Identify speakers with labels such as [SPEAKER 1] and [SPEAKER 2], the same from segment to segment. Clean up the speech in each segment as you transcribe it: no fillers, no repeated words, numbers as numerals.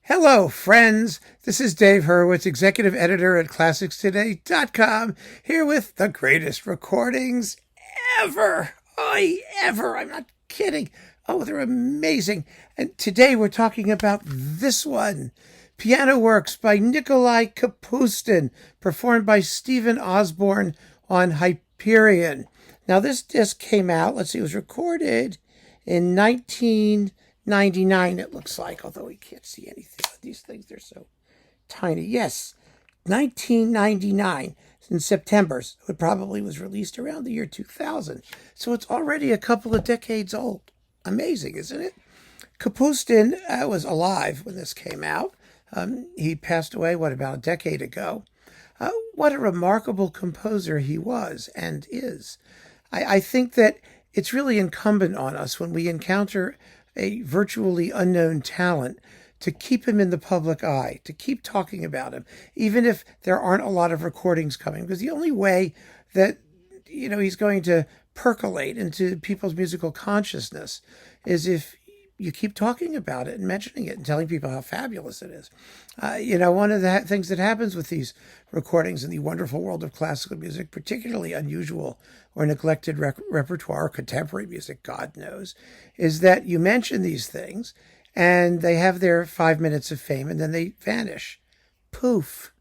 [SPEAKER 1] Hello, friends. This is Dave Hurwitz, executive editor at ClassicsToday.com, here with the greatest recordings ever. I'm not kidding. Oh, they're amazing. And today we're talking about this one. Piano Works by Nikolai Kapustin, performed by Stephen Osborne on Hyperion. Now, this disc came out, it was recorded in 1999, it looks like, although we can't see anything. These things, they're so tiny. Yes, 1999 in September. So it probably was released around the year 2000. So it's already a couple of decades old. Amazing, isn't it? Kapustin was alive when this came out. He passed away, about a decade ago. What a remarkable composer he was and is. I think that it's really incumbent on us when we encounter a virtually unknown talent to keep him in the public eye, to keep talking about him, even if there aren't a lot of recordings coming. Because the only way that, he's going to percolate into people's musical consciousness is if you keep talking about it and mentioning it and telling people how fabulous it is. One of the things that happens with these recordings in the wonderful world of classical music, particularly unusual or neglected repertoire, contemporary music, God knows, is that you mention these things and they have their 5 minutes of fame and then they vanish. Poof.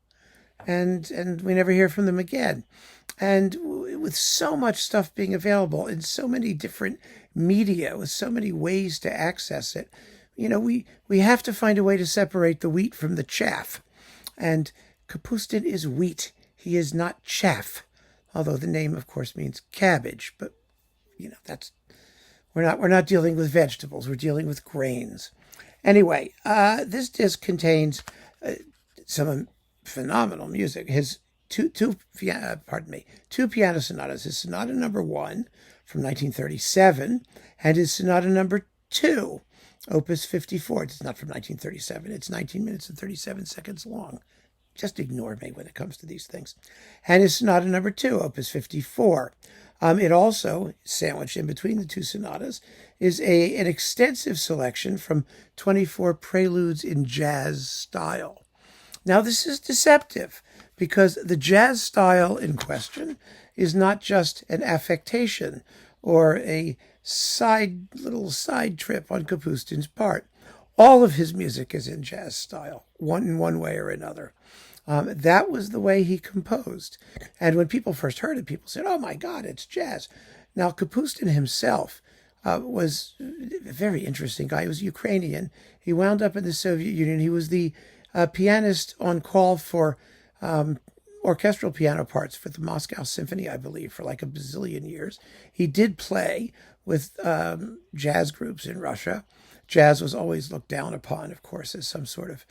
[SPEAKER 1] And we never hear from them again. And with so much stuff being available in so many different media, with so many ways to access it, we have to find a way to separate the wheat from the chaff. And Kapustin is wheat. He is not chaff. Although the name, of course, means cabbage. But, we're not dealing with vegetables. We're dealing with grains. Anyway, this disc contains some phenomenal music. His two piano sonatas. His sonata number 1 from 1937 and his sonata number 2, opus 54. It's not from 1937. It's 19 minutes and 37 seconds long. Just ignore me when it comes to these things. And his sonata number 2, opus 54. It also, sandwiched in between the two sonatas, is an extensive selection from 24 preludes in jazz style. Now, this is deceptive because the jazz style in question is not just an affectation or a little side trip on Kapustin's part. All of his music is in jazz style, in one way or another. That was the way he composed. And when people first heard it, people said, oh my God, it's jazz. Now, Kapustin himself was a very interesting guy. He was Ukrainian. He wound up in the Soviet Union. He was the pianist on call for orchestral piano parts for the Moscow Symphony, I believe, for like a bazillion years. He did play with jazz groups in Russia. Jazz was always looked down upon, of course, as some sort of,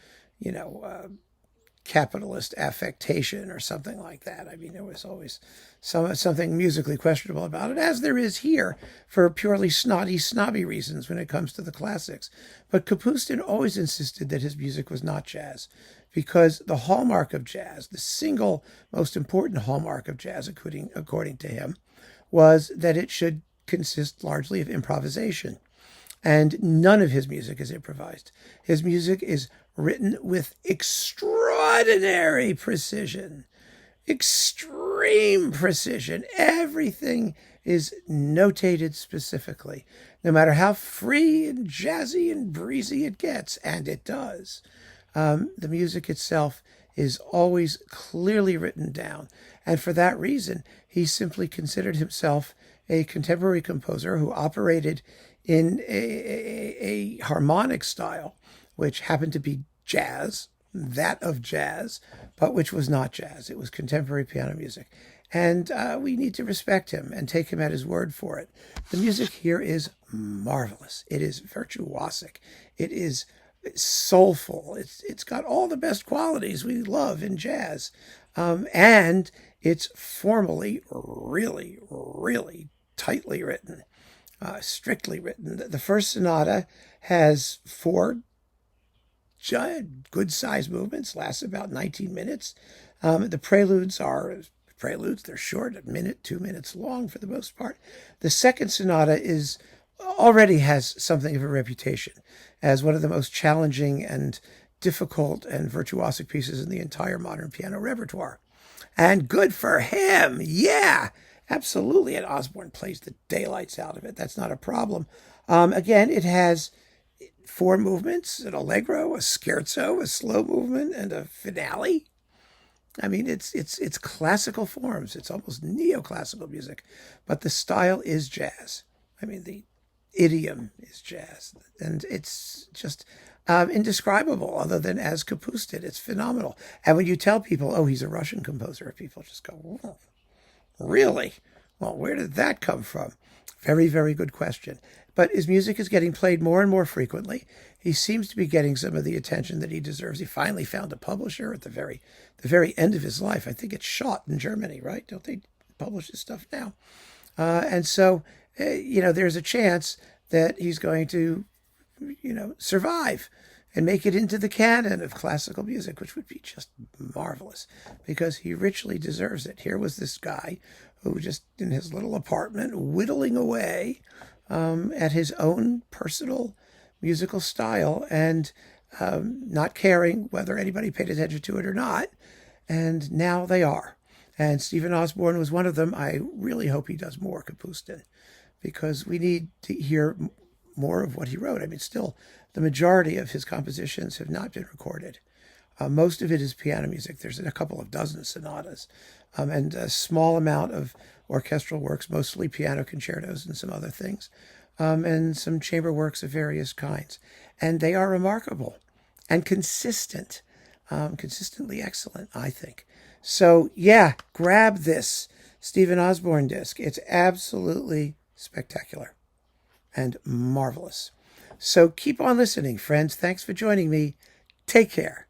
[SPEAKER 1] capitalist affectation or something like that. I mean, there was always something musically questionable about it, as there is here for purely snobby reasons when it comes to the classics. But Kapustin always insisted that his music was not jazz, because the hallmark of jazz, the single most important hallmark of jazz, according to him, was that it should consist largely of improvisation. And none of his music is improvised. His music is written with extraordinary precision, extreme precision. Everything is notated specifically, no matter how free and jazzy and breezy it gets, and it does. The music itself is always clearly written down. And for that reason, he simply considered himself a contemporary composer who operated in a harmonic style, which happened to be jazz, that of jazz, but which was not jazz. It was contemporary piano music. And we need to respect him and take him at his word for it. The music here is marvelous. It is virtuosic. It is soulful. It's got all the best qualities we love in jazz. And it's formally really, really tightly written. Strictly written. The first sonata has 4 good-sized movements, lasts about 19 minutes. The preludes are preludes. They're short, a minute, 2 minutes long for the most part. The second sonata already has something of a reputation as one of the most challenging and difficult and virtuosic pieces in the entire modern piano repertoire. And good for him. Yeah, absolutely. And Osborne plays the daylights out of it. That's not a problem. Again, it has 4 movements, an allegro, a scherzo, a slow movement, and a finale. I mean, it's classical forms. It's almost neoclassical music, but the style is jazz. I mean, the idiom is jazz, and it's just indescribable other than as Kapustin. It's phenomenal. And when you tell people, oh, he's a Russian composer, people just go, whoa, really? Well, where did that come from? Very, very good question. But his music is getting played more and more frequently. He seems to be getting some of the attention that he deserves. He finally found a publisher at the very end of his life. I think it's Schott in Germany, right? Don't they publish his stuff now? And so, there's a chance that he's going to, survive and make it into the canon of classical music, which would be just marvelous because he richly deserves it. Here was this guy who just in his little apartment whittling away at his own personal musical style and not caring whether anybody paid attention to it or not. And now they are. And Stephen Osborne was one of them. I really hope he does more Kapustin because we need to hear more of what he wrote. I mean, still, the majority of his compositions have not been recorded. Most of it is piano music. There's a couple of dozen sonatas and a small amount of orchestral works, mostly piano concertos and some other things, and some chamber works of various kinds. And they are remarkable and consistent, consistently excellent, I think. So, yeah, grab this Stephen Osborne disc. It's absolutely spectacular and marvelous. So keep on listening, friends. Thanks for joining me. Take care.